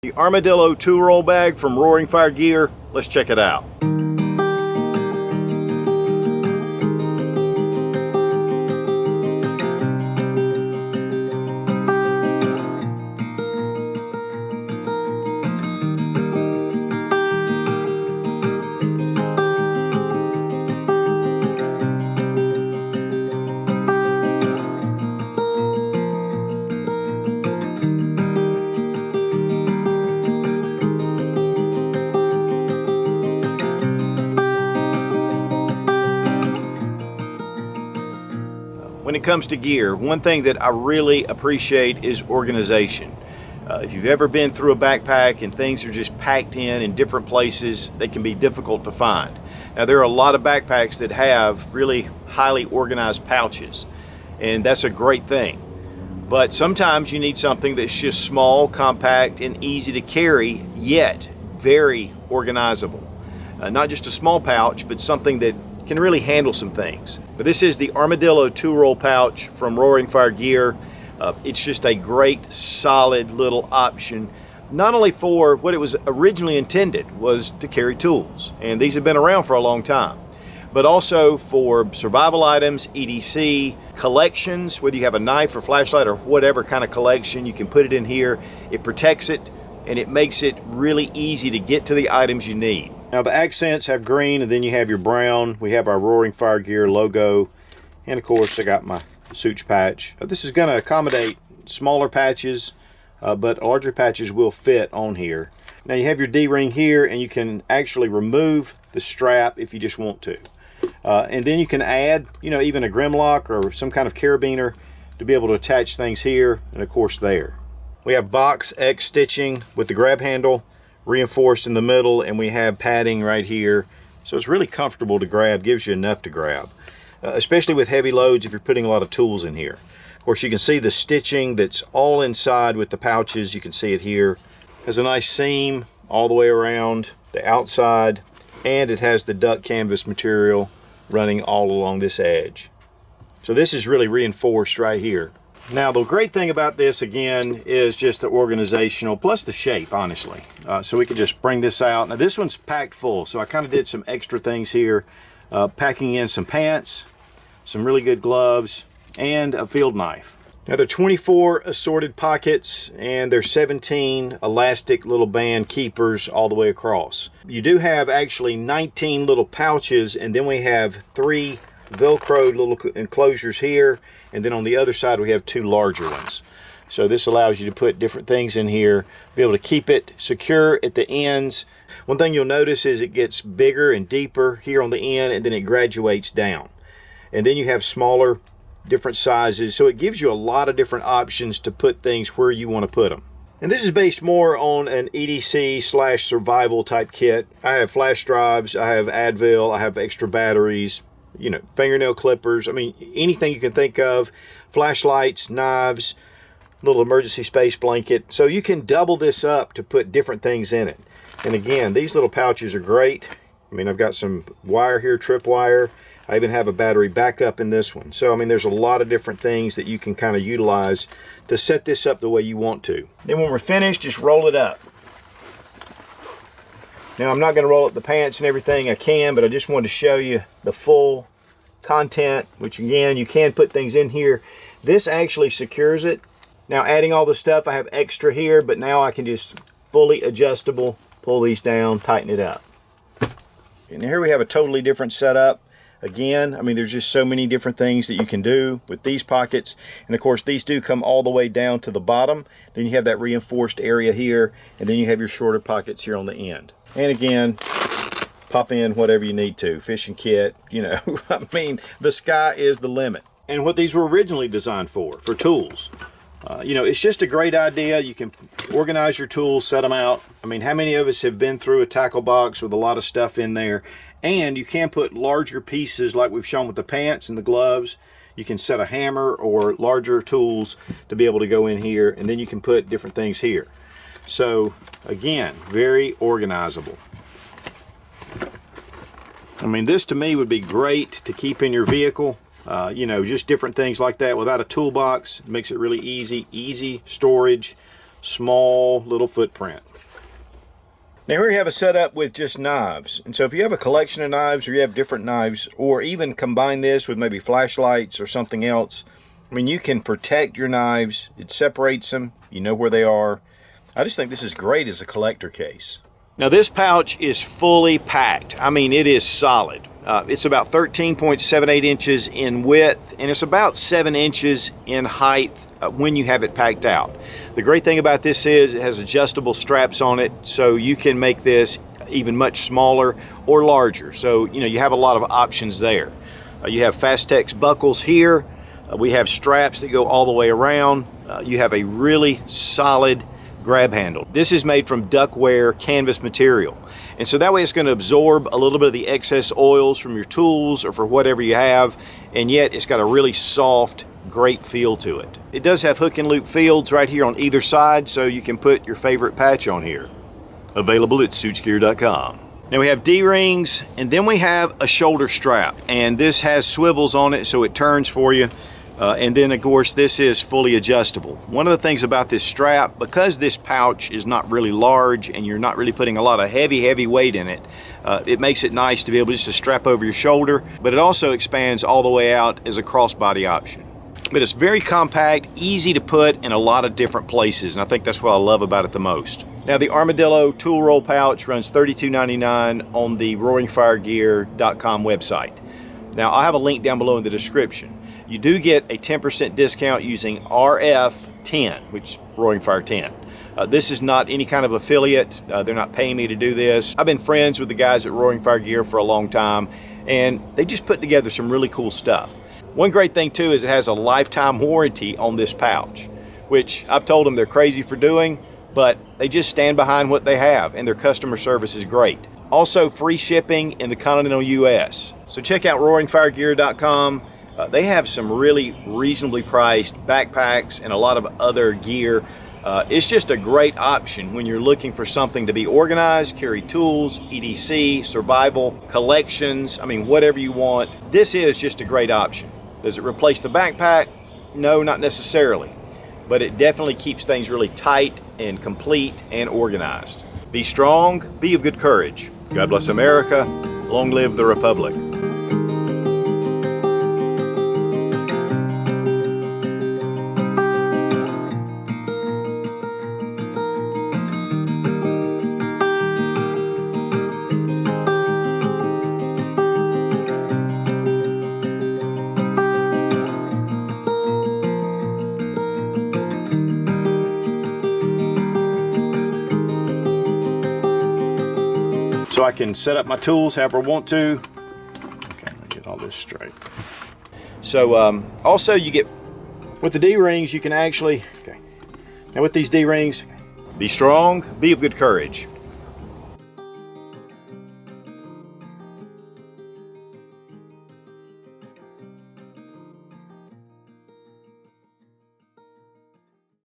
The Armadillo tool roll bag from Roaring Fire Gear. Let's check it out. When it comes to gear, one thing that I really appreciate is organization. If you've ever been through a backpack and things are just packed in different places, they can be difficult to find. Now, there are a lot of backpacks that have really highly organized pouches, and that's a great thing. But sometimes you need something that's just small, compact, and easy to carry, yet very organizable. Not just a small pouch, but something that can really handle some things. But this is the Armadillo tool roll pouch from Roaring Fire Gear. It's just a great, solid little option, not only for what it was originally intended, was to carry tools, and these have been around for a long time, but also for survival items, EDC, collections, whether you have a knife or flashlight or whatever kind of collection, you can put it in here. It protects it, and it makes it really easy to get to the items you need. Now the accents have green, and then you have your brown. We have our Roaring Fire Gear logo, and of course I got my Sootch patch. This is going to accommodate smaller patches, but larger patches will fit on here. Now you have your D-ring here, and you can actually remove the strap if you just want to. And then you can add, even a Grimlock or some kind of carabiner to be able to attach things here, and of course there. We have box X stitching with the grab handle reinforced in the middle, and we have padding right here, so it's really comfortable to grab, gives you enough to grab, especially with heavy loads if you're putting a lot of tools in here. Of course, you can see the stitching that's all inside with the pouches. You can see it here. It has a nice seam all the way around the outside, and it has the duck canvas material running all along this edge. So this is really reinforced right here. Now the great thing about this again is just the organizational plus the shape, honestly. So we can just bring this out. Now this one's packed full, so I kind of did some extra things here, packing in some pants, some really good gloves, and a field knife. Now there are 24 assorted pockets, and there's 17 elastic little band keepers all the way across. You do have actually 19 little pouches, and then we have 3 Velcro little enclosures here, and then on the other side we have 2 larger ones. So this allows you to put different things in here, be able to keep it secure at the ends. One thing you'll notice is it gets bigger and deeper here on the end, and then it graduates down. And then you have smaller, different sizes, so it gives you a lot of different options to put things where you want to put them. And this is based more on an EDC / survival type kit. I have flash drives, I have Advil, I have extra batteries, fingernail clippers, anything you can think of, flashlights, knives, little emergency space blanket. So you can double this up to put different things in it. And again, these little pouches are great. I've got some wire here, trip wire. I even have a battery backup in this one. So there's a lot of different things that you can kind of utilize to set this up the way you want to. Then when we're finished, just roll it up. Now I'm not going to roll up the pants and everything. I can, but I just wanted to show you the full content, which again, you can put things in here. This actually secures it. Now adding all the stuff, I have extra here, but now I can just fully adjustable, pull these down, tighten it up. And here we have a totally different setup. Again, there's just so many different things that you can do with these pockets. And of course, these do come all the way down to the bottom. Then you have that reinforced area here, and then you have your shorter pockets here on the end. And again, pop in whatever you need to, fishing kit, the sky is the limit. And what these were originally designed for tools. It's just a great idea. You can organize your tools, set them out. How many of us have been through a tackle box with a lot of stuff in there? And you can put larger pieces like we've shown with the pants and the gloves. You can set a hammer or larger tools to be able to go in here, and then you can put different things here. So again, very organizable. This to me would be great to keep in your vehicle. Just different things like that without a toolbox. Makes it really easy storage. small little footprint. Now here we have a setup with just knives. And so if you have a collection of knives, or you have different knives, or even combine this with maybe flashlights or something else, I mean, you can protect your knives. It separates them. You know where they are. I just think this is great as a collector case. Now this pouch is fully packed. I mean, it is solid. It's about 13.78 inches in width, and it's about 7 inches in height when you have it packed out. The great thing about this is it has adjustable straps on it, so you can make this even much smaller or larger. So, you know, you have a lot of options there. You have Fastex buckles here. We have straps that go all the way around. You have a really solid grab handle. This is made from duckware canvas material. And so that way it's going to absorb a little bit of the excess oils from your tools or for whatever you have, and yet it's got a really soft, great feel to it. It does have hook and loop fields right here on either side, so you can put your favorite patch on here. Available at SoochGear.com. Now we have D-rings, and then we have a shoulder strap, and this has swivels on it so it turns for you. And then of course this is fully adjustable. One of the things about this strap, because this pouch is not really large and you're not really putting a lot of heavy weight in it, it makes it nice to be able just to strap over your shoulder, but it also expands all the way out as a crossbody option. But it's very compact, easy to put in a lot of different places, and I think that's what I love about it the most. Now the Armadillo tool roll pouch runs $32.99 on the roaringfiregear.com website. Now I'll have a link down below in the description. You do get a 10% discount using RF10, which Roaring Fire 10. This is not any kind of affiliate. They're not paying me to do this. I've been friends with the guys at Roaring Fire Gear for a long time, and they just put together some really cool stuff. One great thing too is it has a lifetime warranty on this pouch, which I've told them they're crazy for doing, but they just stand behind what they have, and their customer service is great. Also free shipping in the continental US. So check out roaringfiregear.com. They have some really reasonably priced backpacks and a lot of other gear. It's just a great option when you're looking for something to be organized, carry tools, EDC, survival, collections, I mean, whatever you want. This is just a great option. Does it replace the backpack? No, not necessarily. But it definitely keeps things really tight and complete and organized. Be strong, be of good courage. God bless America. Long live the Republic. So I can set up my tools however I want to. Okay, let me get all this straight. So also you get, with the D-rings, you can actually, now with these D-rings, be strong, be of good courage.